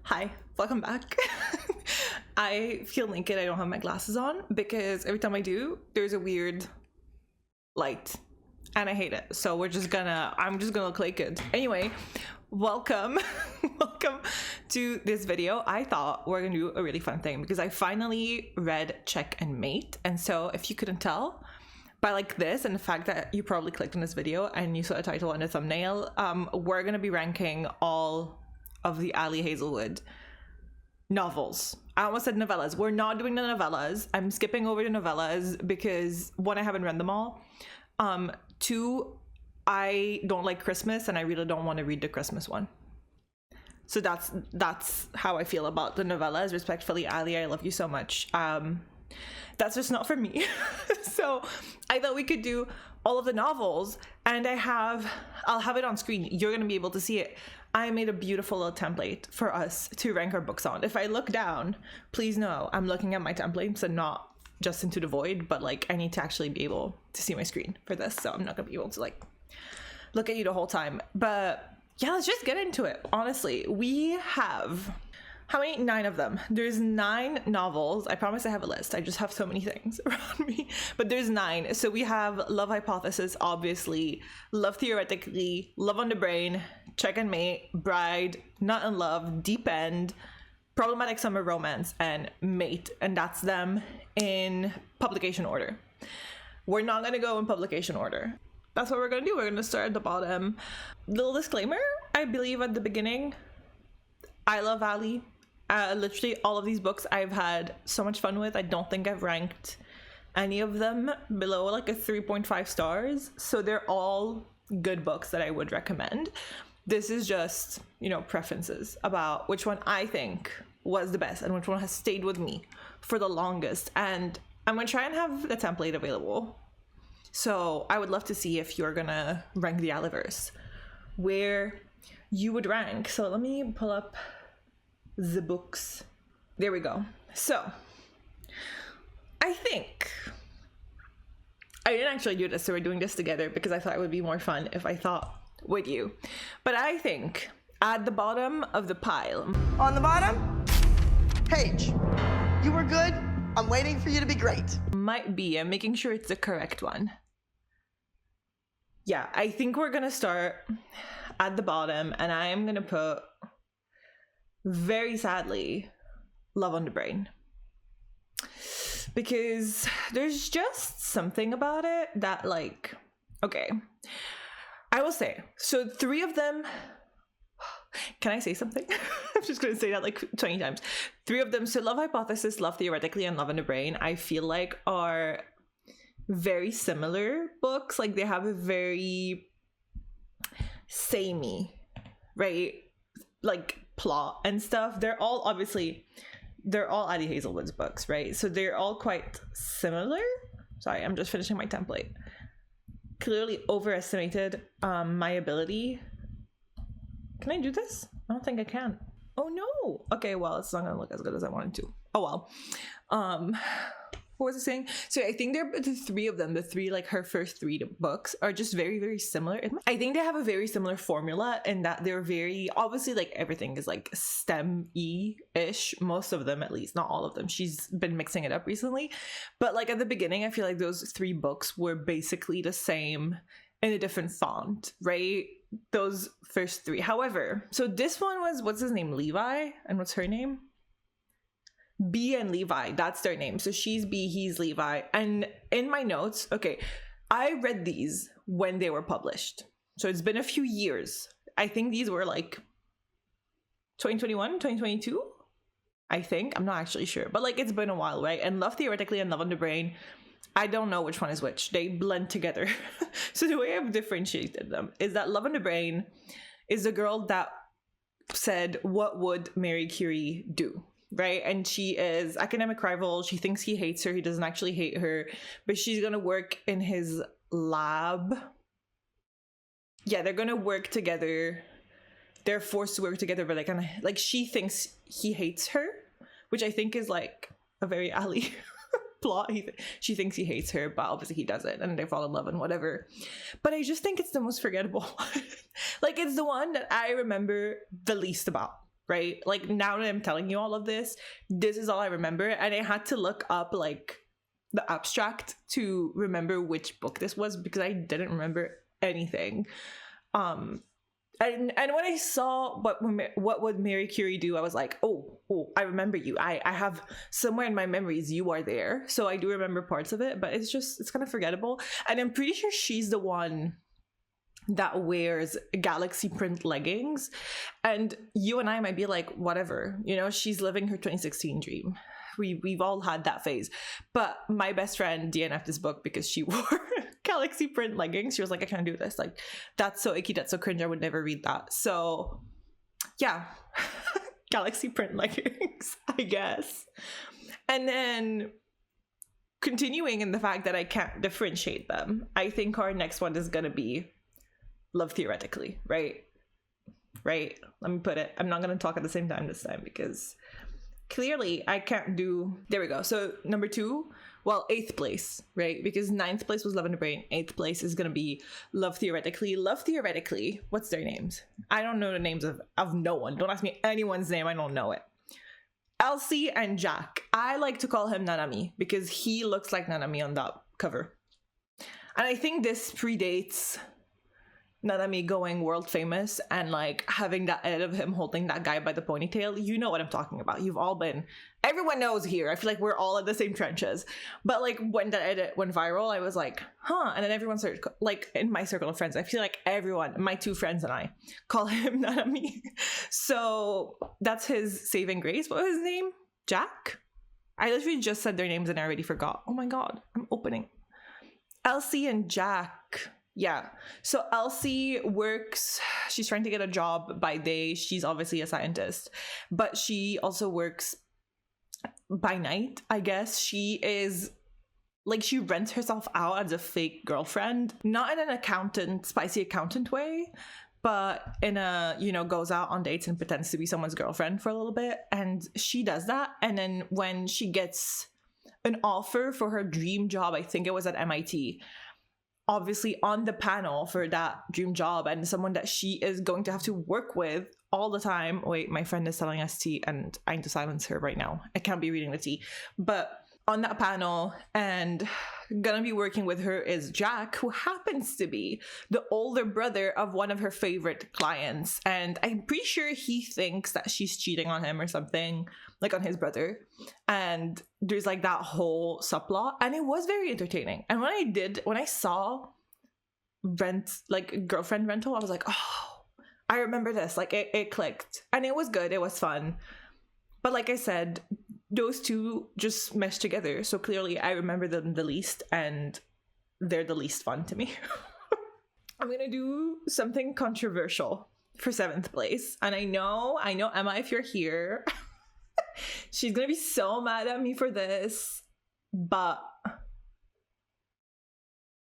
Hi, welcome back. I feel naked. I don't have my glasses on because every time I do, there's a weird light and I hate it. So I'm just gonna look naked. Anyway, welcome. Welcome to this video. I thought we're gonna do a really fun thing because I finally read Check and Mate. And so if you couldn't tell by like this and the fact that you probably clicked on this video and you saw a title and a thumbnail, we're gonna be ranking all of the Ali Hazelwood novels. I almost said novellas. We're not doing the novellas. I'm skipping over the novellas because one, I haven't read them all. Two, I don't like Christmas and I really don't want to read the Christmas one. So that's how I feel about the novellas. Respectfully, Ali, I love you so much. That's just not for me. So I thought we could do all of the novels, and I'll have it on screen. You're gonna be able to see it. I made a beautiful little template for us to rank our books on. If I look down, please know I'm looking at my templates and not just into the void, but like I need to actually be able to see my screen for this. So I'm not gonna be able to like look at you the whole time. But yeah, let's just get into it. Honestly, we have, how many? 9 of them. There's 9 novels. I promise I have a list. I just have so many things around me. But there's 9. So we have Love Hypothesis, obviously, Love Theoretically, Love on the Brain, Check and Mate, Bride, Not in Love, Deep End, Problematic Summer Romance, and Mate. And that's them in publication order. We're not going to go in publication order. That's what we're going to do. We're going to start at the bottom. Little disclaimer, I believe at the beginning, I love Ali. Literally all of these books I've had so much fun with. I don't think I've ranked any of them below like a 3.5 stars. So they're all good books that I would recommend. This is just, preferences about which one I think was the best and which one has stayed with me for the longest. And I'm going to try and have the template available. So I would love to see if you're going to rank the Aliverse, where you would rank. So let me pull up the books. There we go. So I think I didn't actually do this, so we're doing this together because I thought it would be more fun if I thought with you. But I think at the bottom of the pile, on the bottom, Paige, you were good. I'm waiting for you to be great. Might be, I'm making sure it's the correct one. Yeah, I think we're gonna start at the bottom, and I am gonna put, very sadly, Love on the Brain, because there's just something about it that, like, okay, I will say, so 3 of them, can I say something? I'm just gonna say that like 20 times. 3 of them, so Love Hypothesis, Love Theoretically, and Love on the Brain, I feel like are very similar books. Like they have a very samey, right, like plot and stuff. They're all Ali Hazelwood's books, right? So they're all quite similar. Sorry, I'm just finishing my template. Clearly overestimated my ability. Can I do this? I don't think I can. Oh no. Okay, well, it's not gonna look as good as I wanted to. Oh well. What was I saying? So I think they're the 3 of them, the 3, like her first 3 books are just very, very similar. I think they have a very similar formula in that they're very, obviously like everything is like STEM-y-ish, most of them at least, not all of them. She's been mixing it up recently. But like at the beginning, I feel like those 3 books were basically the same in a different font, right? Those first 3. However, so this one was, what's his name? Levi? And what's her name? B and Levi, that's their name. So she's B, he's Levi. And in my notes, okay, I read these when they were published. So it's been a few years. I think these were like 2021, 2022, I think. I'm not actually sure, but like it's been a while, right? And Love Theoretically and Love on the Brain, I don't know which one is which. They blend together. So the way I've differentiated them is that Love on the Brain is the girl that said, what would Marie Curie do? Right? And she is academic rival. She thinks he hates her. He doesn't actually hate her, but she's gonna work in his lab. Yeah, they're gonna work together. They're forced to work together, but like she thinks he hates her, which I think is like a very Ali plot. She thinks he hates her, but obviously he doesn't, and they fall in love and whatever. But I just think it's the most forgettable one. Like, it's the one that I remember the least about. right? Like now that I'm telling you all of this is all I remember, and I had to look up like the abstract to remember which book this was because I didn't remember anything. And when I saw what would Mary Curie do, I was like, oh, I remember you. I have somewhere in my memories you are there, so I do remember parts of it, but it's kind of forgettable. And I'm pretty sure she's the one that wears galaxy print leggings, and you and I might be like, whatever, you know, she's living her 2016 dream. We've all had that phase. But my best friend DNF'd this book because she wore galaxy print leggings. She was like, I can't do this. Like, that's so icky, that's so cringe. I would never read that. So yeah, galaxy print leggings, I guess. And then continuing in the fact that I can't differentiate them, I think our next one is gonna be Love Theoretically, right? Let me put it. I'm not gonna talk at the same time this time because clearly I can't do. There we go. So number 2, well, 8th place, right? Because 9th place was Love in the Brain. 8th place is gonna be Love Theoretically. Love Theoretically, what's their names? I don't know the names of no one. Don't ask me anyone's name, I don't know it. Elsie and Jack. I like to call him Nanami because he looks like Nanami on that cover. And I think this predates Nanami going world famous and like having that edit of him holding that guy by the ponytail. You know what I'm talking about. Everyone knows here. I feel like we're all in the same trenches. But like when that edit went viral, I was like, huh. And then everyone started, like in my circle of friends, I feel like everyone, my 2 friends and I, call him Nanami. So that's his saving grace. What was his name? Jack? I literally just said their names and I already forgot. Oh my God, I'm opening. Elsie and Jack. Yeah. So Elsie works, she's trying to get a job by day. She's obviously a scientist, but she also works by night, I guess. She is like, she rents herself out as a fake girlfriend, not in an spicy accountant way, but in a, you know, goes out on dates and pretends to be someone's girlfriend for a little bit. And she does that. And then when she gets an offer for her dream job, I think it was at MIT, obviously on the panel for that dream job and someone that she is going to have to work with all the time. Wait, my friend is telling us tea and I need to silence her right now. I can't be reading the tea. But on that panel and gonna be working with her is Jack, who happens to be the older brother of one of her favorite clients. And I'm pretty sure he thinks that she's cheating on him or something, like on his brother. And there's like that whole subplot. And it was very entertaining. And when I saw girlfriend rental, I was like, oh, I remember this. Like it clicked. And it was good. It was fun. But like I said, those 2 just meshed together. So clearly I remember them the least and they're the least fun to me. I'm going to do something controversial for 7th place. And I know, Emma, if you're here, she's going to be so mad at me for this, but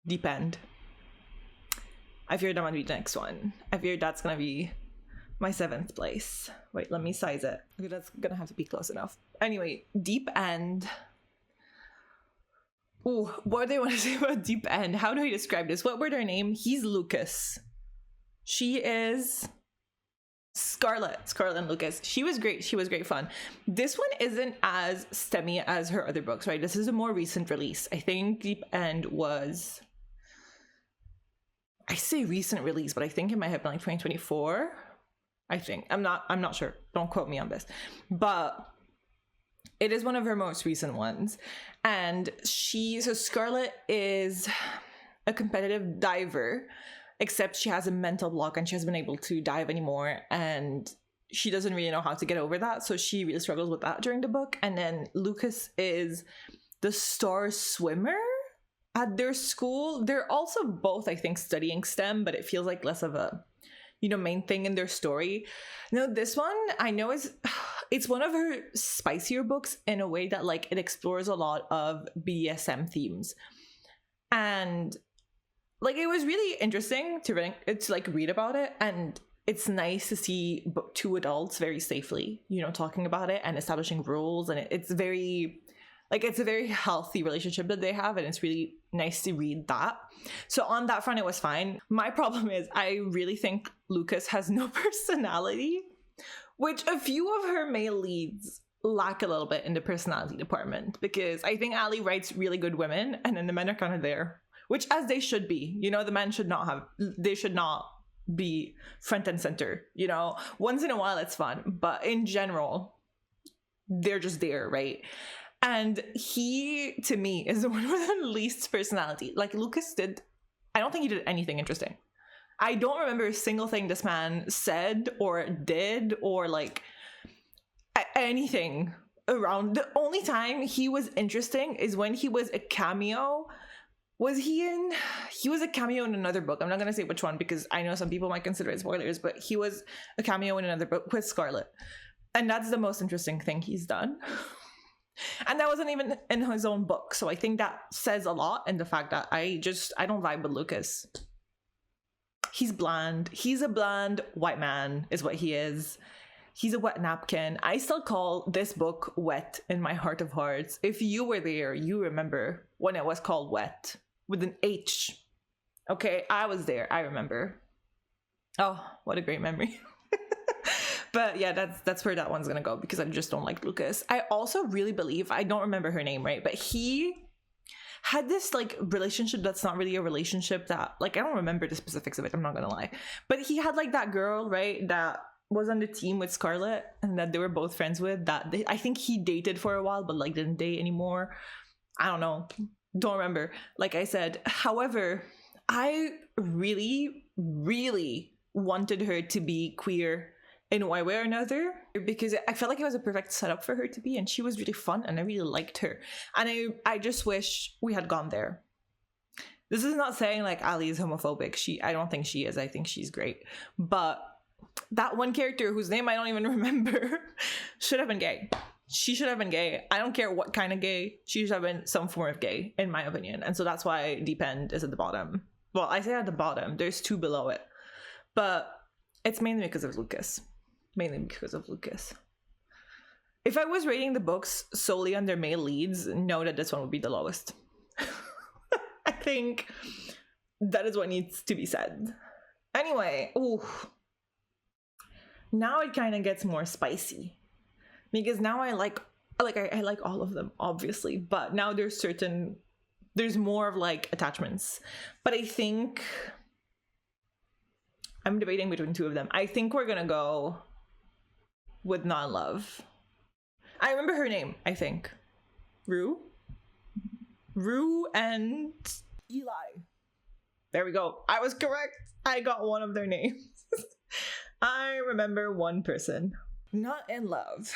Deep End. I fear that might be the next one. I fear that's going to be my 7th place. Wait, let me size it. Okay, that's gonna have to be close enough. Anyway, Deep End. Ooh, what do they want to say about Deep End? How do I describe this? What were their name? He's Lucas. She is Scarlett and Lucas. She was great. She was great fun. This one isn't as STEMmy as her other books, right? This is a more recent release. I think Deep End was, I say recent release, but I think it might have been like 2024. I think. I'm not sure. Don't quote me on this. But it is one of her most recent ones. And so Scarlett is a competitive diver, except she has a mental block and she hasn't been able to dive anymore. And she doesn't really know how to get over that. So she really struggles with that during the book. And then Lucas is the star swimmer at their school. They're also both, I think, studying STEM, but it feels like less of a, you know, main thing in their story. Now, this one I know it's one of her spicier books in a way that like it explores a lot of BDSM themes. And like it was really interesting to read about it, and it's nice to see 2 adults very safely, you know, talking about it and establishing rules, and it's very like it's a very healthy relationship that they have, and it's really nice to read that. So on that front, it was fine. My problem is I really think Lucas has no personality, which a few of her male leads lack a little bit in the personality department, because I think Ali writes really good women and then the men are kind of there, which as they should be. You know, the men should not be front and center, you know. Once in a while it's fun, but in general they're just there, right? And he, to me, is the one with the least personality. Like, Lucas I don't think he did anything interesting. I don't remember a single thing this man said or did or like anything around. The only time he was interesting is when he was a cameo. He was a cameo in another book. I'm not going to say which one because I know some people might consider it spoilers, but he was a cameo in another book with Scarlet. And that's the most interesting thing he's done. And that wasn't even in his own book. So I think that says a lot in the fact that I don't vibe with Lucas. He's bland. He's a bland white man is what he is. He's a wet napkin. I still call this book Wet in my heart of hearts. If you were there, you remember when it was called Wet with an H. Okay, I was there. I remember. Oh, what a great memory. But yeah, that's where that one's gonna go because I just don't like Lucas. I also really believe, I don't remember her name, right? But he had this like relationship that's not really a relationship that, like, I don't remember the specifics of it, I'm not gonna lie. But he had like that girl, right, that was on the team with Scarlet and that they were both friends with, that I think he dated for a while but like didn't date anymore. I don't know. Don't remember. Like I said, however, I really, really wanted her to be queer in one way or another because I felt like it was a perfect setup for her to be, and she was really fun and I really liked her. And I just wish we had gone there. This is not saying like Ali is homophobic. I don't think she is. I think she's great. But that one character whose name I don't even remember should have been gay. She should have been gay. I don't care what kind of gay. She should have been some form of gay, in my opinion. And so that's why Deep End is at the bottom. Well, I say at the bottom. There's 2 below it. But it's mainly because of Lucas. Mainly because of Lucas. If I was rating the books solely on their male leads, know that this one would be the lowest. I think that is what needs to be said. Anyway, ooh. Now it kind of gets more spicy. Because now I like all of them, obviously. But now there's more of like attachments. But I think I'm debating between 2 of them. I think we're gonna go with Not in Love. I remember her name, I think. Rue and Eli. There we go. I was correct. I got one of their names. I remember one person. Not in Love.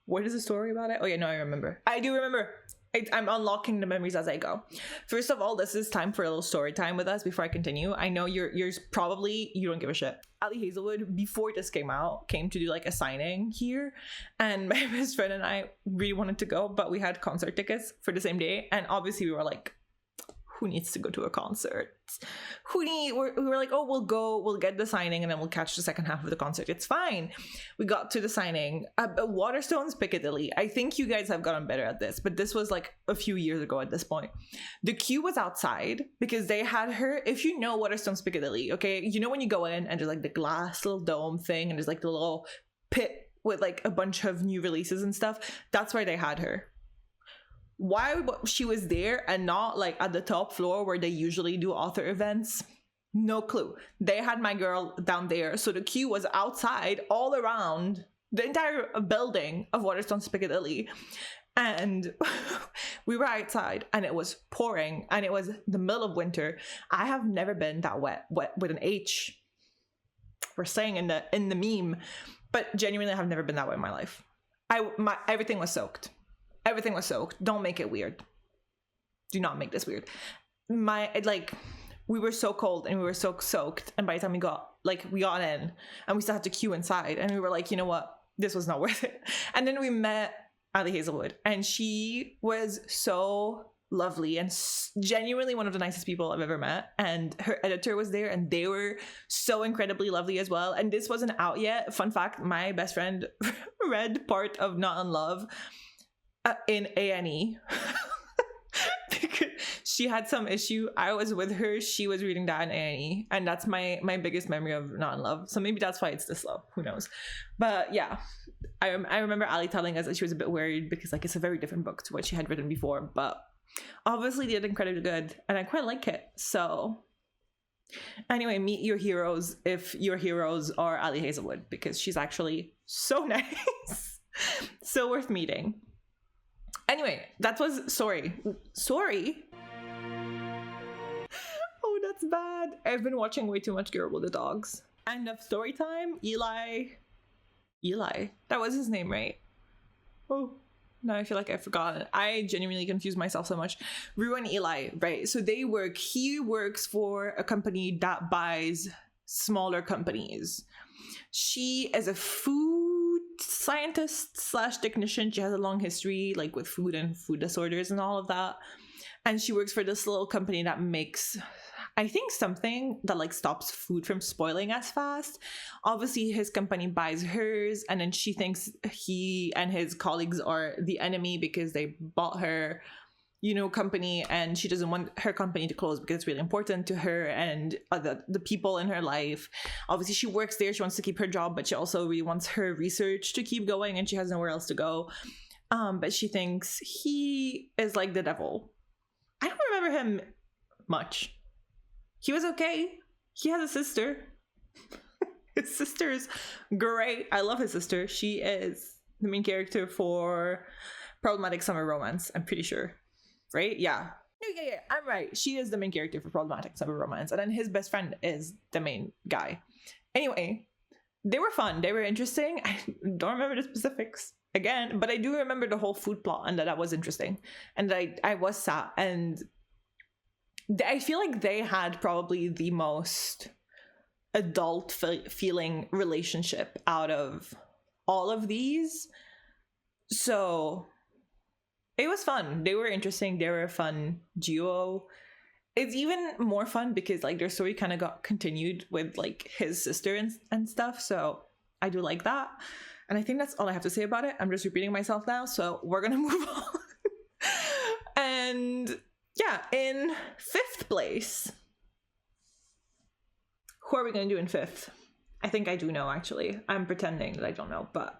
What is the story about it? Oh yeah, no, I remember. I do remember. I'm unlocking the memories as I go. First of all, this is time for a little story time with us before I continue. I know yours probably, you don't give a shit. Ali Hazelwood, before this came out, came to do like a signing here. And my best friend and I really wanted to go, but we had concert tickets for the same day. And obviously we were like, who needs to go to a concert? We were like, oh, we'll get the signing and then we'll catch the second half of the concert. It's fine. We got to the signing. Waterstones Piccadilly. I think you guys have gotten better at this, but this was like a few years ago at this point. The queue was outside because they had her, if you know Waterstones Piccadilly, okay, you know when you go in and there's like the glass little dome thing and there's like the little pit with like a bunch of new releases and stuff. That's where they had her. Why she was there and not like at the top floor where they usually do author events, no clue. They had my girl down there, so the queue was outside all around the entire building of Waterstones Piccadilly, and we were outside and it was pouring and it was the middle of winter. I have never been that wet with an H. We're saying in the meme, but genuinely I have never been that wet in my life. Everything was soaked. Everything was soaked. Don't make it weird. Do not make this weird. We were so cold and we were so soaked. And by the time we got in and we still had to queue inside and we were like, you know what? This was not worth it. And then we met Ali Hazelwood and she was so lovely and genuinely one of the nicest people I've ever met. And her editor was there and they were so incredibly lovely as well. And this wasn't out yet. Fun fact, my best friend read part of Not in Love in A&E. She had some issue. I was with her. She was reading that in Annie, and that's my biggest memory of Not in Love. So maybe that's why it's this low. Who knows? But yeah, I remember Ali telling us that she was a bit worried because like it's a very different book to what she had written before. But obviously, they did incredibly good, and I quite like it. So anyway, meet your heroes if your heroes are Ali Hazelwood, because she's actually so nice. So worth meeting. Anyway, that was Sorry. Oh, that's bad. I've been watching way too much Girl with the Dogs. End of story time. Eli. That was his name, right? Oh, now I feel like I've forgotten. I genuinely confuse myself so much. Rue and Eli, right? So he works for a company that buys smaller companies. She is a food scientist / technician. She has a long history like with food and food disorders and all of that. And she works for this little company that makes, I think, something that like stops food from spoiling as fast. Obviously his company buys hers, and then she thinks he and his colleagues are the enemy because they bought her, company, and she doesn't want her company to close because it's really important to her and the people in her life. Obviously she works there, she wants to keep her job, but she also really wants her research to keep going, and she has nowhere else to go. But she thinks he is like the devil. I don't remember him much. He was okay. He has a sister. His sister is great. I love his sister. She is the main character for Problematic Summer Romance, I'm pretty sure. Right? Yeah. Yeah, I'm right. She is the main character for Problematic Summer Romance, and then his best friend is the main guy. Anyway, they were fun. They were interesting. I don't remember the specifics again, but I do remember the whole food plot and that was interesting. And I was sad. And I feel like they had probably the most adult feeling relationship out of all of these. So it was fun. They were interesting. They were a fun duo. It's even more fun because like their story kind of got continued with like his sister and stuff. So I do like that. And I think that's all I have to say about it. I'm just repeating myself now. So we're going to move on. And yeah, in 5th place. Who are we going to do in 5th? I think I do know, actually. I'm pretending that I don't know, but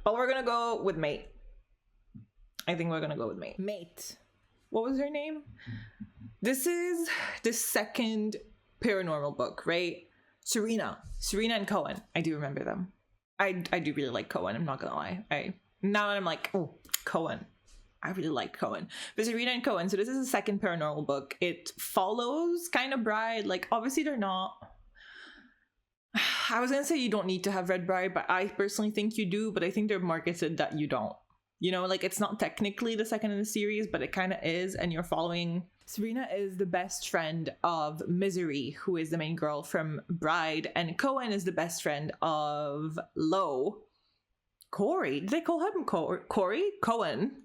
we're going to go with Mate. I think we're going to go with Mate. Mate. What was her name? This is the second paranormal book, right? Serena and Cohen. I do remember them. I do really like Cohen. I'm not going to lie. Now I'm like, oh, Cohen. I really like Cohen. But Serena and Cohen. So this is the second paranormal book. It follows kind of Bride. Like, obviously they're not. I was going to say you don't need to have read Bride, but I personally think you do. But I think they're marketed that you don't. You know, like it's not technically the second in the series, but it kind of is. And you're following. Serena is the best friend of Misery, who is the main girl from Bride. And Cohen is the best friend of Lo. Corey. Did they call him Corey? Cohen.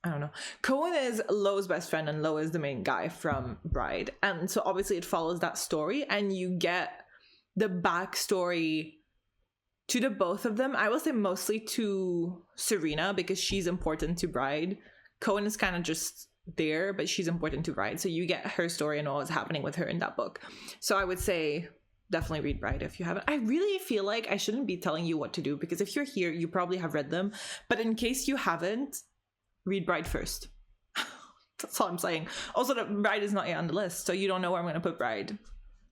I don't know. Cohen is Lo's best friend, and Lo is the main guy from Bride. And so obviously it follows that story, and you get the backstory to the both of them. I will say mostly to Serena because she's important to Bride. Cohen is kind of just there, but she's important to Bride. So you get her story and what was happening with her in that book. So I would say definitely read Bride if you haven't. I really feel like I shouldn't be telling you what to do because if you're here, you probably have read them. But in case you haven't, read Bride first. That's all I'm saying. Also, the Bride is not yet on the list, so you don't know where I'm going to put Bride.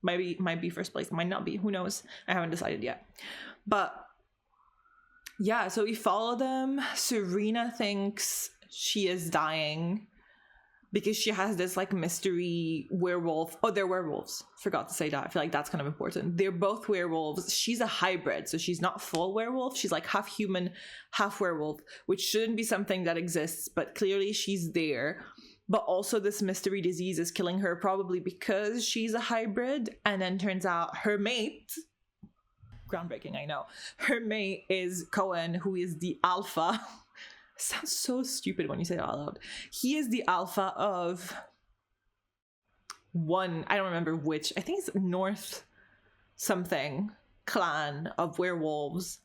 Might be first place, might not be. Who knows? I haven't decided yet. But yeah, so we follow them. Serena thinks she is dying because she has this like mystery werewolf. Oh, they're werewolves. Forgot to say that. I feel like that's kind of important. They're both werewolves. She's a hybrid, so she's not full werewolf. She's like half human, half werewolf, which shouldn't be something that exists, but clearly she's there. But also this mystery disease is killing her probably because she's a hybrid. And then turns out her mate, groundbreaking, I know. Her mate is Cohen, who is the alpha. Sounds so stupid when you say it out loud. He is the alpha of one, I don't remember which, I think it's North something clan of werewolves.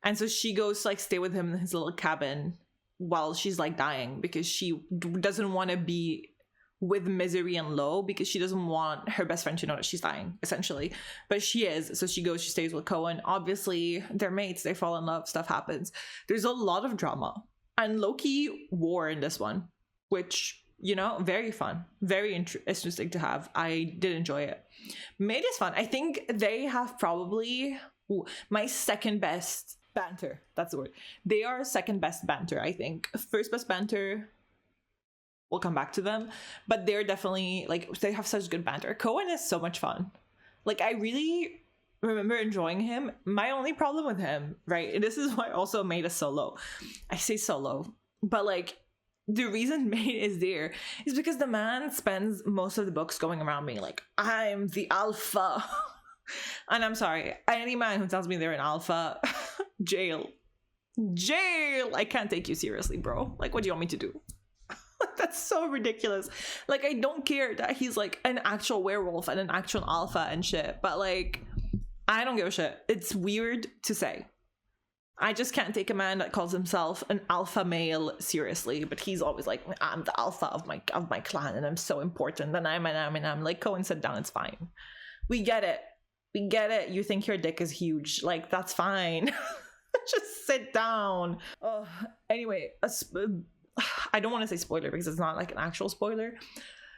And so she goes to like stay with him in his little cabin while she's like dying because she doesn't want to be with Misery and Lo because she doesn't want her best friend to know that she's dying, essentially. But she is, so she stays with Cohen. Obviously, they're mates, they fall in love, stuff happens. There's a lot of drama. And low-key war in this one, which, you know, very fun, very interesting to have. I did enjoy it. Made is fun. I think they have probably my second best banter. That's the word. They are second best banter, I think. First best banter, we'll come back to them, but they're definitely, like, they have such good banter. Cohen is so much fun. Like, I really remember enjoying him. My only problem with him, right, and this is why I also made a solo. I say solo, but like, the reason Made is there is because the man spends most of the books going around being like, I'm the alpha. And I'm sorry, any man who tells me they're an alpha, jail. I can't take you seriously, bro. Like, what do you want me to do? That's so ridiculous. Like, I don't care that he's like an actual werewolf and an actual alpha and shit, but like, I don't give a shit. It's weird to say. I just can't take a man that calls himself an alpha male seriously, but he's always like, I'm the alpha of my clan and I'm so important and I'm like, Cohen, sit down, it's fine. We get it. You think your dick is huge. Like, that's fine. Just sit down. Oh, anyway, I don't want to say spoiler because it's not like an actual spoiler.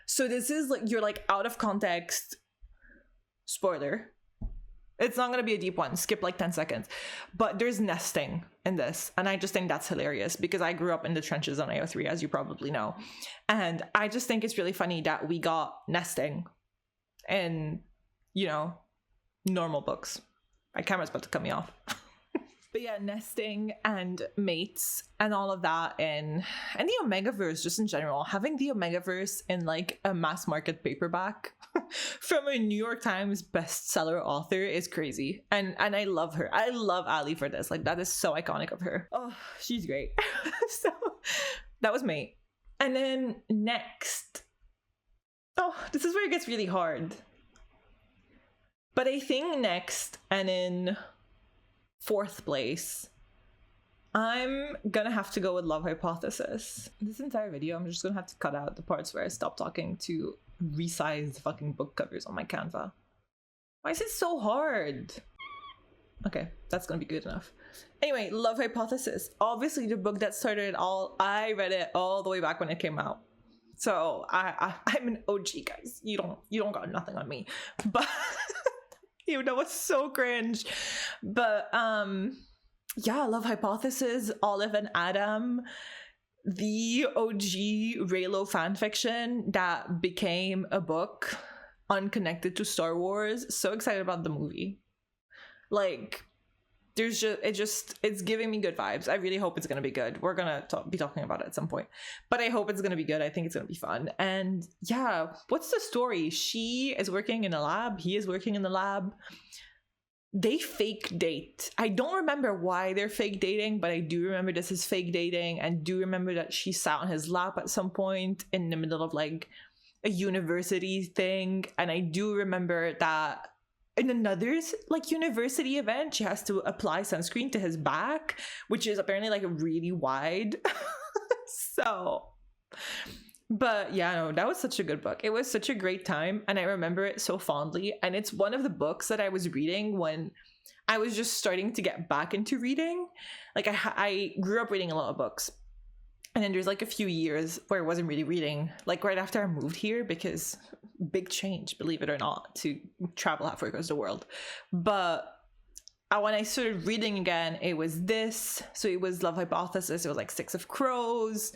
So this is like your like out of context spoiler. It's not going to be a deep one. Skip like 10 seconds. But there's nesting in this. And I just think that's hilarious because I grew up in the trenches on AO3, as you probably know. And I just think it's really funny that we got nesting in, you know, normal books. My camera's about to cut me off. But yeah, nesting and mates and all of that, and the Omegaverse just in general. Having the Omegaverse in like a mass market paperback from a New York Times bestseller author is crazy. And I love her. I love Ali for this. Like, that is so iconic of her. Oh, she's great. So that was Mate. And then next. Oh, this is where it gets really hard. But I think next and in fourth place, I'm gonna have to go with Love Hypothesis. This entire video, I'm just gonna have to cut out the parts where I stop talking to resize fucking book covers on my Canva. Why is it so hard? Okay, that's gonna be good enough. Anyway, Love Hypothesis. Obviously the book that started it all. I read it all the way back when it came out. So I'm an OG, guys. You don't got nothing on me. But even though it's so cringe. But yeah, Love Hypothesis, Olive and Adam, the OG Reylo fanfiction that became a book unconnected to Star Wars. So excited about the movie. Like, there's it's giving me good vibes. I really hope it's gonna be good. We're gonna be talking about it at some point, but I hope it's gonna be good. I think it's gonna be fun. And yeah, what's the story? She is working in a lab, he is working in the lab. They fake date. I don't remember why they're fake dating, but I do remember this is fake dating, and do remember that she sat on his lap at some point in the middle of like a university thing. And I do remember that in another like university event, she has to apply sunscreen to his back, which is apparently like really wide. So, but yeah, no, that was such a good book. It was such a great time, and I remember it so fondly. And it's one of the books that I was reading when I was just starting to get back into reading. Like, I grew up reading a lot of books, and then there's like a few years where I wasn't really reading, like right after I moved here, because big change, believe it or not, to travel halfway across the world. But when I started reading again, it was this. So it was Love Hypothesis, it was like Six of Crows,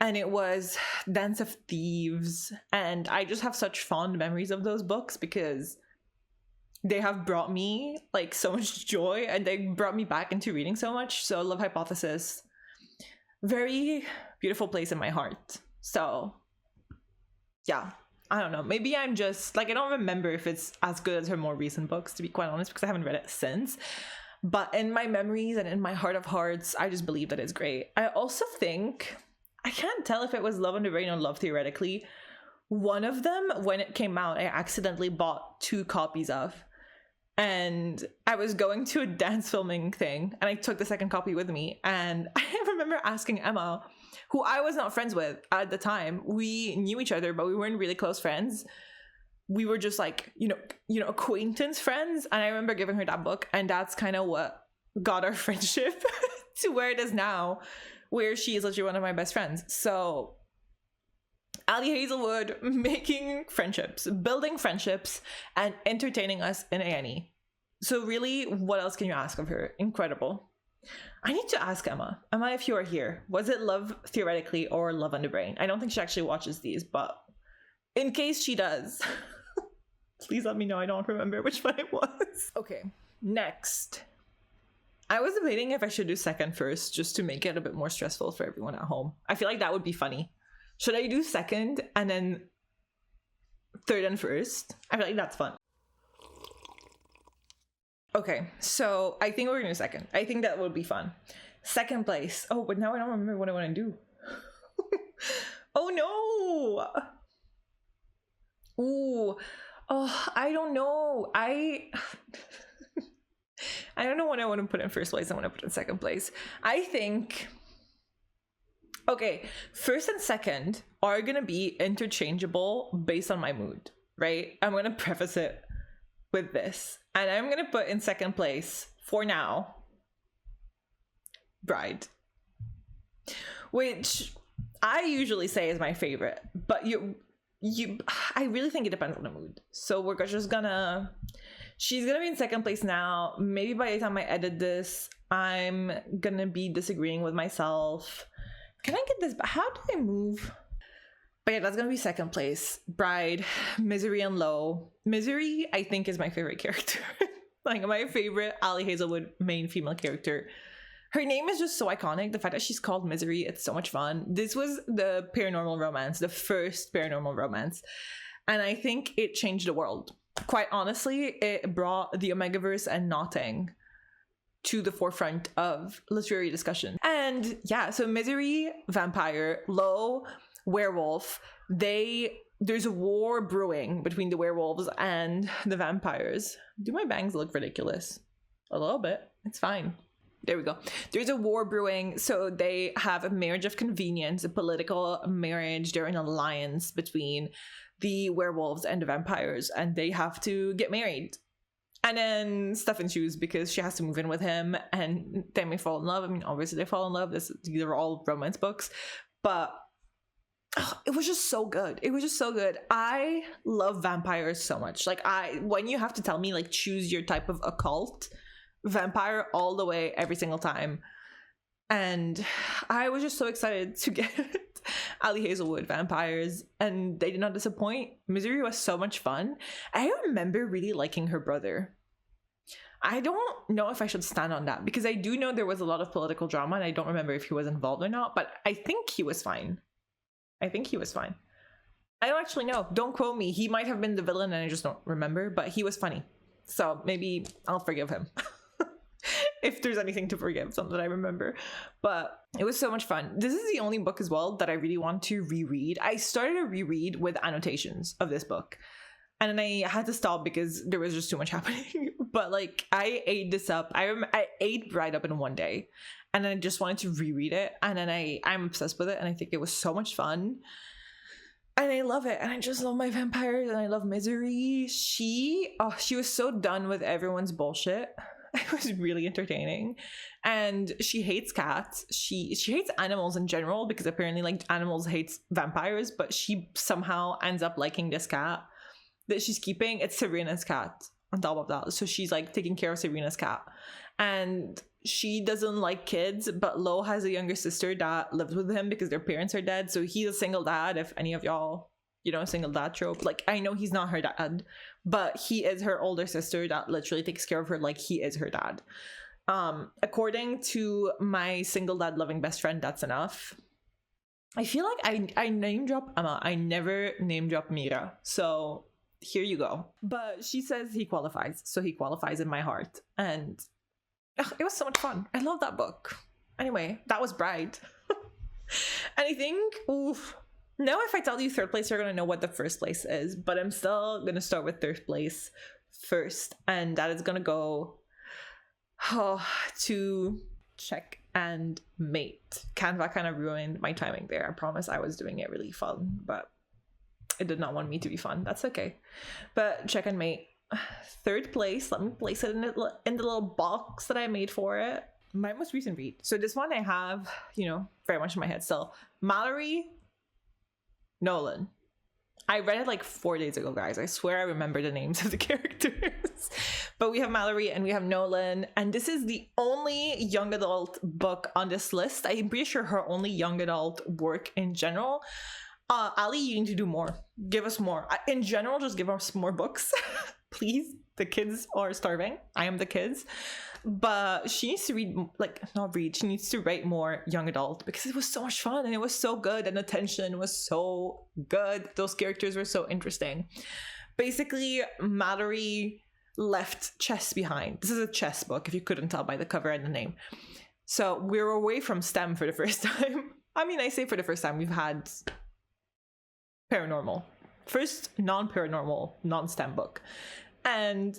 and it was Dance of Thieves. And I just have such fond memories of those books because they have brought me like so much joy, and they brought me back into reading so much. So Love Hypothesis, very beautiful place in my heart. So yeah, I don't know, maybe I'm just like, I don't remember if it's as good as her more recent books, to be quite honest, because I haven't read it since. But in my memories and in my heart of hearts, I just believe that it's great. I also think, I can't tell if it was Love on the Rain or Love Theoretically, one of them, when it came out, I accidentally bought 2 copies of. and I was going to a dance filming thing, and I took the second copy with me. And I remember asking Emma, who I was not friends with at the time. We knew each other, but we weren't really close friends. We were just like, acquaintance friends. And I remember giving her that book, and that's kind of what got our friendship to where it is now, where she is literally one of my best friends. So Ali Hazelwood making friendships, building friendships, and entertaining us in A&E. So really, what else can you ask of her? Incredible. I need to ask Emma, if you are here, was it Love Theoretically or Love on the Brain? I don't think she actually watches these, but in case she does, please let me know. I don't remember which one it was. Okay, next. I was debating if I should do second first, just to make it a bit more stressful for everyone at home. I feel like that would be funny. Should I do second and then third and first? I feel like that's fun. Okay, so I think we're gonna do second. I think that would be fun. Second place. Oh, but now I don't remember what I want to do. Oh no! Ooh. Oh, I don't know. I don't know what I want to put in first place. I want to put in second place. I think, okay, first and second are going to be interchangeable based on my mood, right? I'm going to preface it with this. And I'm going to put in second place, for now, Bride. Which I usually say is my favorite. But I really think it depends on the mood. So we're just gonna... She's gonna be in second place now. Maybe by the time I edit this, I'm gonna be disagreeing with myself. Can I get this? How do I move? But yeah, that's gonna be second place. Bride, Misery, and Low. Misery, I think, is my favorite character. Like, my favorite Ali Hazelwood main female character. Her name is just so iconic. The fact that she's called Misery, it's so much fun. This was the paranormal romance, the first paranormal romance. And I think it changed the world. Quite honestly, it brought the Omegaverse and Knotting to the forefront of literary discussion. And yeah, so Misery, vampire, Low, werewolf. There's a war brewing between the werewolves and the vampires. Do my bangs look ridiculous? A little bit. It's fine. There we go. There's a war brewing. So they have a marriage of convenience, a political marriage. They're an alliance between the werewolves and the vampires, and they have to get married. And then stuff ensues because she has to move in with him, and they may fall in love. I mean, obviously they fall in love. These are all romance books, but it was just so good. It was just so good. I love vampires so much. Like, when you have to tell me, like, choose your type of occult, vampire all the way, every single time. And I was just so excited to get Ali Hazelwood vampires, and they did not disappoint. Misery was so much fun. I remember really liking her brother. I don't know if I should stand on that, because I do know there was a lot of political drama, and I don't remember if he was involved or not, but I think he was fine. I don't actually know. Don't quote me. He might have been the villain and I just don't remember, but he was funny. So maybe I'll forgive him. If there's anything to forgive, something I remember. But it was so much fun. This is the only book as well that I really want to reread. I started a reread with annotations of this book, and then I had to stop because there was just too much happening. But like, I ate this up. I ate Bride up in one day, and I just wanted to reread it. And then I'm obsessed with it, and I think it was so much fun. And I love it. And I just love my vampires, and I love Misery. She was so done with everyone's bullshit. It was really entertaining. And she hates cats. She hates animals in general, because apparently, like, animals hates vampires, but she somehow ends up liking this cat that she's keeping. It's Serena's cat on top of that. So she's like taking care of Serena's cat. And she doesn't like kids, but Lo has a younger sister that lives with him because their parents are dead. So he's a single dad. If any of y'all, single dad trope. Like, I know he's not her dad, but he is her older sister that literally takes care of her like he is her dad. According to my single dad loving best friend, that's enough. I feel like I name drop Emma. I never name drop Mira. So here you go. But she says he qualifies. So he qualifies in my heart. And it was so much fun. I love that book. Anyway, that was Bride. And I think, now if I tell you third place, you're going to know what the first place is. But I'm still going to start with third place. first, and that is gonna go to check and mate. Canva kind of ruined my timing there. I promise I was doing it really fun, but it did not want me to be fun. That's okay. But check and mate. Third place, let me place it in the little box that I made for it. My most recent read. So this one I have, you know, very much in my head still. Mallory Nolan. I read it like 4 days ago, guys. I swear I remember the names of the characters. But we have Mallory and we have Nolan. And this is the only young adult book on this list. I'm pretty sure her only young adult work in general. Ali, you need to do more. Give us more. In general, just give us more books. Please. The kids are starving. I am the kids. But she needs to read, like, not read, she needs to write more young adult because it was so much fun and it was so good and the tension was so good. Those characters were so interesting. Basically, Mallory left chess behind. This is a chess book, if you couldn't tell by the cover and the name. So we're away from STEM for the first time. I mean, I say for the first time, we've had paranormal. First non-paranormal, non-STEM book. And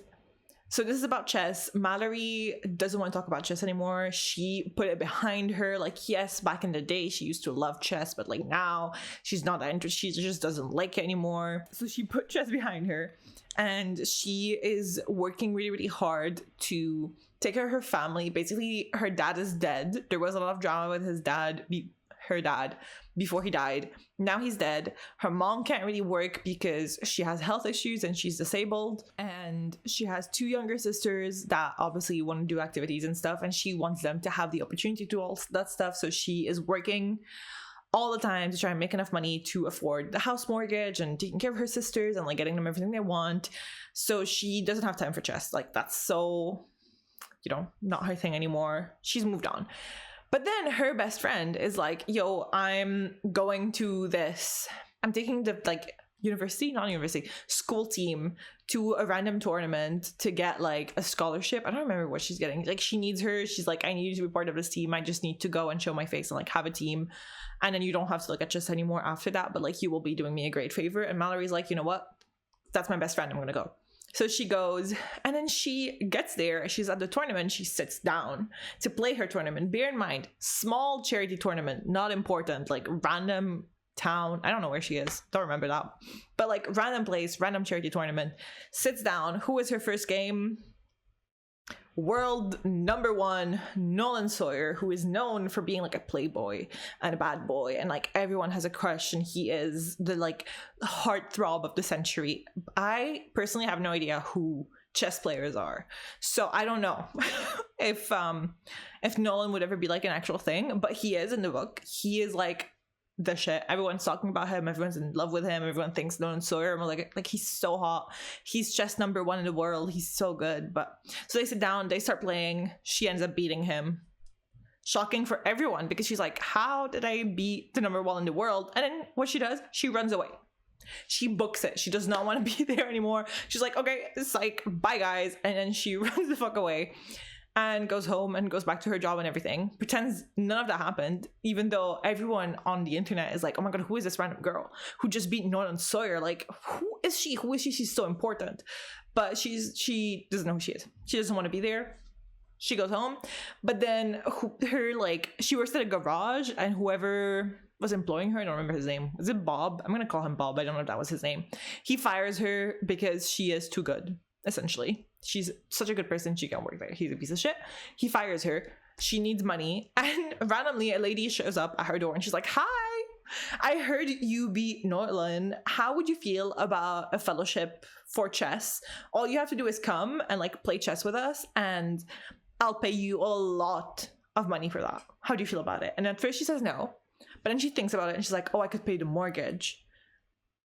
so this is about chess. Mallory doesn't want to talk about chess anymore. She put it behind her. Like, yes, back in the day, she used to love chess, but like now she's not that interested. She just doesn't like it anymore. So she put chess behind her and she is working really, really hard to take care of her family. Basically, her dad is dead. There was a lot of drama with her dad before he died. Now he's dead. Her mom can't really work because she has health issues and she's disabled, and she has 2 younger sisters that obviously want to do activities and stuff, and she wants them to have the opportunity to do all that stuff. So she is working all the time to try and make enough money to afford the house mortgage and taking care of her sisters and like getting them everything they want. So she doesn't have time for chess. Like, that's so, you know, not her thing anymore. She's moved on. But then her best friend is like, yo, I'm going to this, I'm taking the school team to a random tournament to get like a scholarship. I don't remember what she's getting. Like, she needs her. She's like, I need you to be part of this team. I just need to go and show my face and like have a team. And then you don't have to look at chess anymore after that, but like you will be doing me a great favor. And Mallory's like, you know what? That's my best friend. I'm going to go. So she goes, and then she gets there. She's at the tournament. She sits down to play her tournament. Bear in mind, small charity tournament, not important, like random town. I don't know where she is. Don't remember that. But like random place, random charity tournament. Sits down. Who is her first game? World #1 Nolan Sawyer, who is known for being like a playboy and a bad boy, and like everyone has a crush, and he is the like heartthrob of the century. I personally have no idea who chess players are, so I don't know if Nolan would ever be like an actual thing, but he is in the book. He is like the shit. Everyone's talking about him. Everyone's in love with him. Everyone thinks Nolan Sawyer. I'm like he's so hot. He's just #1 in the world. He's so good. But so they sit down, they start playing. She ends up beating him. Shocking for everyone because she's like, how did I beat the #1 in the world? And then what she does, she runs away. She books it. She does not want to be there anymore. She's like, okay, it's like, bye guys. And then she runs the fuck away and goes home and goes back to her job and everything. Pretends none of that happened, even though everyone on the internet is like, oh my god, who is this random girl who just beat Nolan Sawyer? Like, who is she? Who is she? She's so important. But she doesn't know who she is. She doesn't want to be there. She goes home. But then she works at a garage, and whoever was employing her, I don't remember his name. Was it Bob? I'm gonna call him Bob. I don't know if that was his name. He fires her because she is too good, essentially. She's such a good person, she can't work there. He's a piece of shit. He fires her. She needs money. And randomly, a lady shows up at her door and she's like, hi, I heard you beat Nolan. How would you feel about a fellowship for chess? All you have to do is come and like play chess with us, and I'll pay you a lot of money for that. How do you feel about it? And at first she says no, but then she thinks about it and she's like, oh, I could pay the mortgage.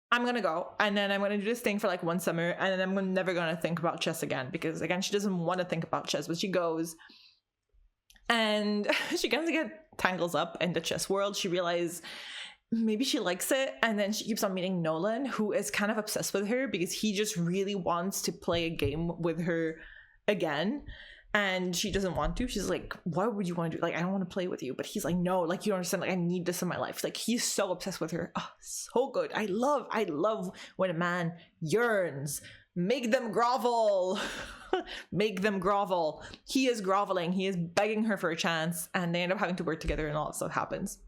I'm gonna go, and then I'm gonna do this thing for like 1 summer, and then I'm never gonna think about chess again, because again, she doesn't want to think about chess. But she goes, and she kind of tangles up in the chess world. She realizes maybe she likes it, and then she keeps on meeting Nolan, who is kind of obsessed with her because he just really wants to play a game with her again. And she doesn't want to. She's like, why would you want to do, like, I don't want to play with you. But he's like, no, like, you don't understand, like, I need this in my life. Like, he's so obsessed with her. Oh, so good. I love when a man yearns make them grovel. Make them grovel. He is groveling. He is begging her for a chance, and they end up having to work together, and all that stuff happens.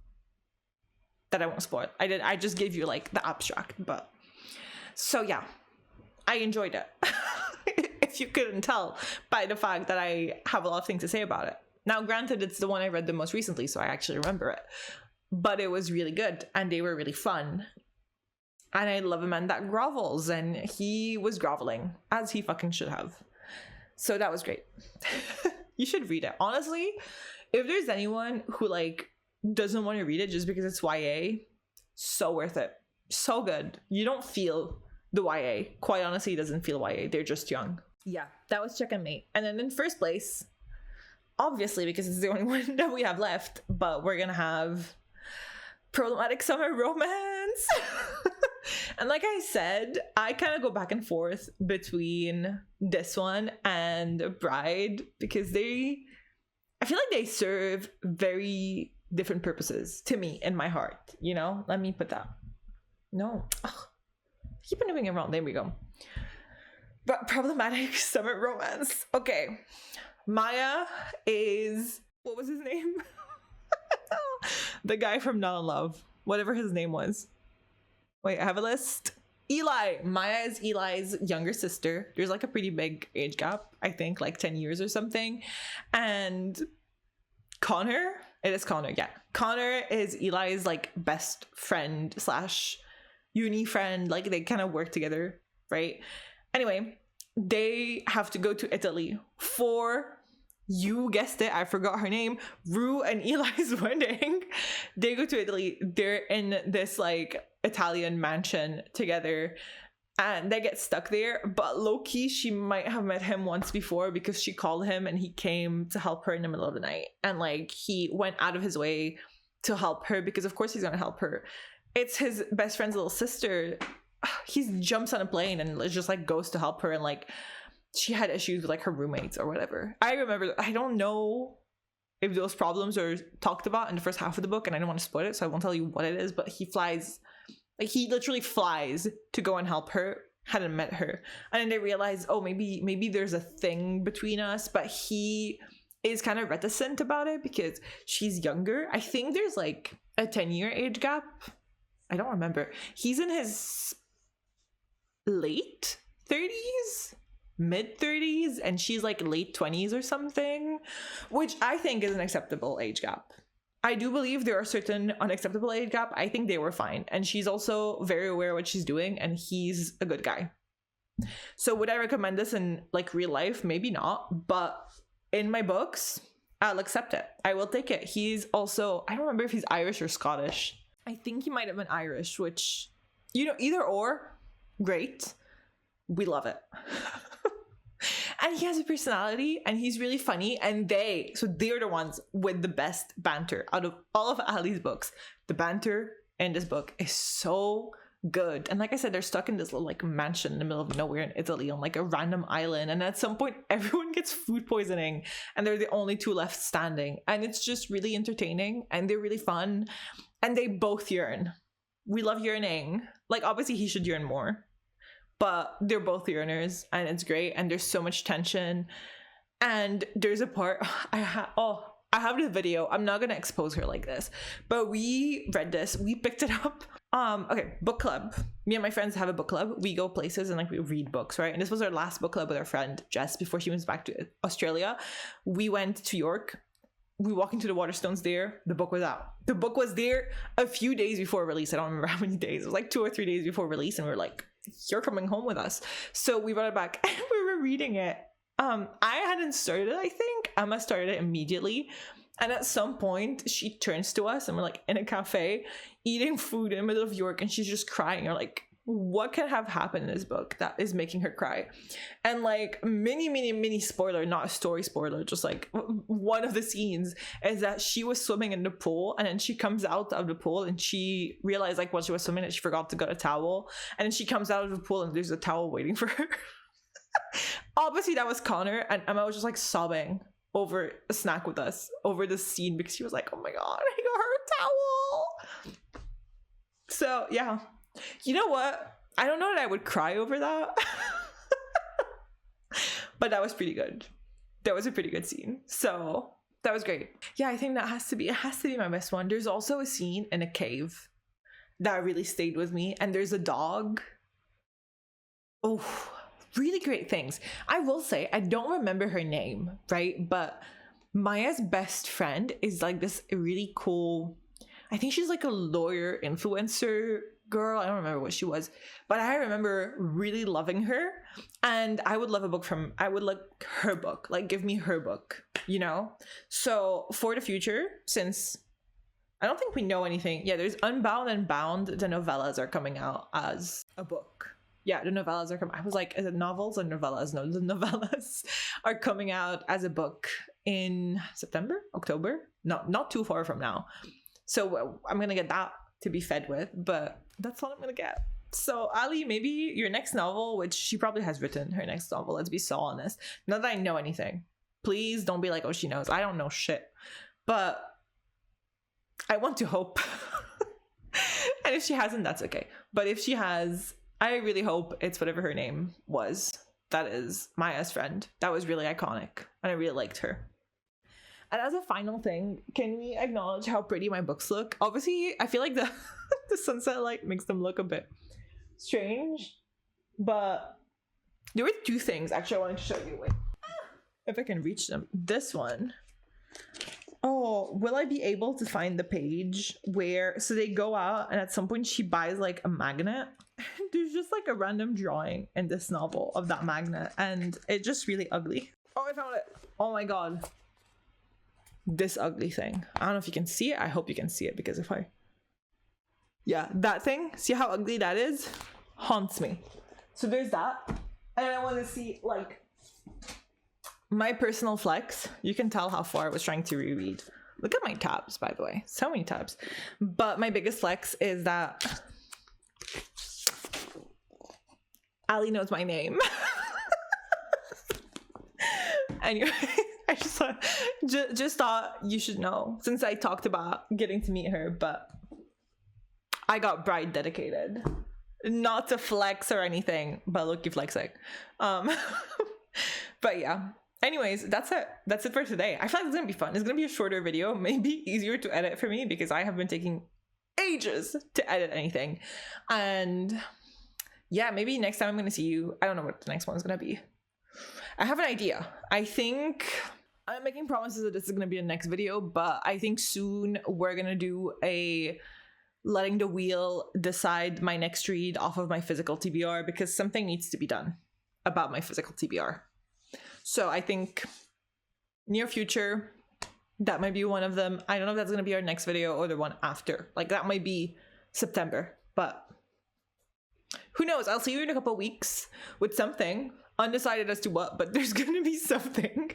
That I won't spoil. I just gave you like the abstract, but so yeah, I enjoyed it. If you couldn't tell by the fact that I have a lot of things to say about it. Now, granted, it's the one I read the most recently, so I actually remember it. But it was really good, and they were really fun. And I love a man that grovels, and he was groveling, as he fucking should have. So that was great. You should read it. Honestly, if there's anyone who like doesn't want to read it just because it's YA, so worth it. So good. You don't feel the YA. Quite honestly, it doesn't feel YA. They're just young. Yeah, that was Check and Mate. And then in first place, obviously because it's the only one that we have left, but we're gonna have Problematic Summer Romance. And like I said, I kind of go back and forth between this one and Bride because I feel like they serve very different purposes to me in my heart, you know? Let me put that. No. Ugh. Keep moving it around. There we go. But Problematic Summer Romance. Okay. Maya is... What was his name? The guy from Not in Love. Whatever his name was. Wait, I have a list. Eli. Maya is Eli's younger sister. There's like a pretty big age gap. I think like 10 years or something. And Connor... It is Connor, yeah. Connor is Eli's like best friend / uni friend. Like they kind of work together, right? Anyway, they have to go to Italy for, you guessed it, I forgot her name, Rue and Eli's wedding. They go to Italy. They're in this like Italian mansion together. And they get stuck there, but low-key, she might have met him once before because she called him and he came to help her in the middle of the night. And like, he went out of his way to help her because of course he's gonna help her. It's his best friend's little sister. He jumps on a plane and just like goes to help her, and like, she had issues with like her roommates or whatever. I remember, I don't know if those problems are talked about in the first half of the book, and I don't want to spoil it, so I won't tell you what it is, but he flies... Like, he literally flies to go and help her, hadn't met her. And then they realize, oh, maybe there's a thing between us, but he is kind of reticent about it because she's younger. I think there's like a 10-year age gap. I don't remember. He's in his late 30s, mid 30s, and she's like late 20s or something, which I think is an acceptable age gap. I do believe there are certain unacceptable age gap. I think they were fine. And she's also very aware of what she's doing, and he's a good guy. So would I recommend this in like real life? Maybe not. But in my books, I'll accept it. I will take it. He's also, I don't remember if he's Irish or Scottish. I think he might have been Irish, which, you know, either or, great. We love it. And he has a personality, and he's really funny, and they're the ones with the best banter out of all of Ali's books. The banter in this book is so good. And like I said, they're stuck in this little like mansion in the middle of nowhere in Italy on like a random island, and at some point everyone gets food poisoning and they're the only two left standing, and it's just really entertaining, and they're really fun, and they both yearn. We love yearning. Like, obviously he should yearn more, but they're both yearners, and it's great, and there's so much tension. And there's a part I have this video. I'm not gonna expose her like this, but we read this, we picked it up. Okay, book club. Me and my friends have a book club. We go places and like we read books, right? And this was our last book club with our friend Jess before she moves back to Australia. We went to York. We walk into the Waterstones there. The book was out. The book was there a few days before release. I don't remember how many days. It was like 2 or 3 days before release, and we were like, you're coming home with us. So we brought it back and we were reading it. I hadn't started it, I think. Emma started it immediately. And at some point, she turns to us and we're like in a cafe eating food in the middle of York, and she's just crying. You're like, what could have happened in this book that is making her cry? And like mini spoiler, not a story spoiler, just like one of the scenes is that she was swimming in the pool, and then she comes out of the pool and she realized like while she was swimming that she forgot to get a towel, and then she comes out of the pool and there's a towel waiting for her. Obviously that was Connor, and Emma was just like sobbing over a snack with us over this scene because she was like, oh my god, I got her a towel. So yeah, you know what, I don't know that I would cry over that. but that was pretty good. That was a pretty good scene. So that was great. Yeah, I think that has to be my best one. There's also a scene in a cave that really stayed with me, and there's a dog. Oh, really great things. I will say, I don't remember her name, right? But Maya's best friend is like this really cool, I think she's like a lawyer influencer girl. I don't remember what she was, but I remember really loving her, and I would love her book, like give me her book, you know? So for the future, since I don't think we know anything. Yeah, there's Unbound and Bound. The novellas are coming out as a book. Yeah, the novellas are coming. I was like, is it novels or novellas? No, the novellas are coming out as a book in September, October. No, not too far from now. So I'm gonna get that to be fed with, but that's all I'm gonna get. So Ali, maybe your next novel, which she probably has written her next novel. Let's be so honest. Not that I know anything. Please don't be like, oh, she knows. I don't know shit, but I want to hope. And if she hasn't, that's okay. But if she has, I really hope it's whatever her name was. That is Maya's friend. That was really iconic, and I really liked her. And as a final thing, can we acknowledge how pretty my books look? Obviously, I feel like the the sunset light makes them look a bit strange, but there were two things actually I wanted to show you. Wait, if I can reach them. This one. Oh, will I be able to find the page where, so they go out and at some point she buys like a magnet. There's just like a random drawing in this novel of that magnet, and it's just really ugly. Oh, I found it. Oh my god. This ugly thing. I don't know if you can see it. I hope you can see it, because if I... Yeah, that thing. See how ugly that is? Haunts me. So there's that. And I want to see like my personal flex. You can tell how far I was trying to reread. Look at my tabs, by the way. So many tabs. But my biggest flex is that Ali knows my name. Anyway, I just thought you should know, since I talked about getting to meet her, but I got bride dedicated. Not to flex or anything, but look, you flexing. But yeah. Anyways, that's it. That's it for today. I feel like it's gonna be fun. It's gonna be a shorter video, maybe easier to edit for me, because I have been taking ages to edit anything. And yeah, maybe next time I'm gonna see you. I don't know what the next one's gonna be. I have an idea. I think I'm making promises that this is gonna be the next video, but I think soon we're gonna do a letting the wheel decide my next read off of my physical TBR, because something needs to be done about my physical TBR. So I think near future, that might be one of them. I don't know if that's going to be our next video or the one after. Like that might be September, but who knows? I'll see you in a couple weeks with something. Undecided as to what, but there's going to be something.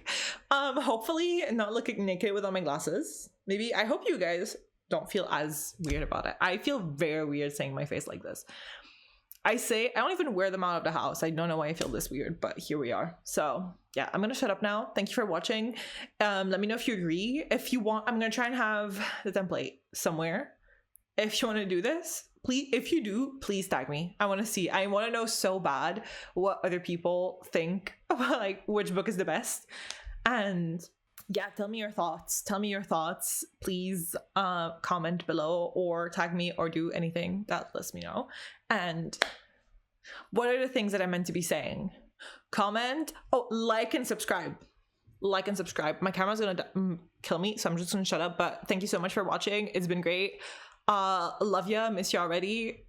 Hopefully not looking naked with all my glasses. Maybe, I hope you guys don't feel as weird about it. I feel very weird saying my face like this. I don't even wear them out of the house. I don't know why I feel this weird, but here we are. So yeah, I'm gonna shut up now. Thank you for watching. Let me know if you agree. If you want, I'm gonna try and have the template somewhere. If you want to do this, please, if you do, please tag me. I want to see. I want to know so bad what other people think about like which book is the best. And yeah, tell me your thoughts. Tell me your thoughts. Please comment below or tag me or do anything that lets me know. And what are the things that I meant to be saying? Comment. Oh, like and subscribe. Like and subscribe. My camera's gonna kill me, so I'm just gonna shut up. But thank you so much for watching. It's been great. Love ya. Miss you already.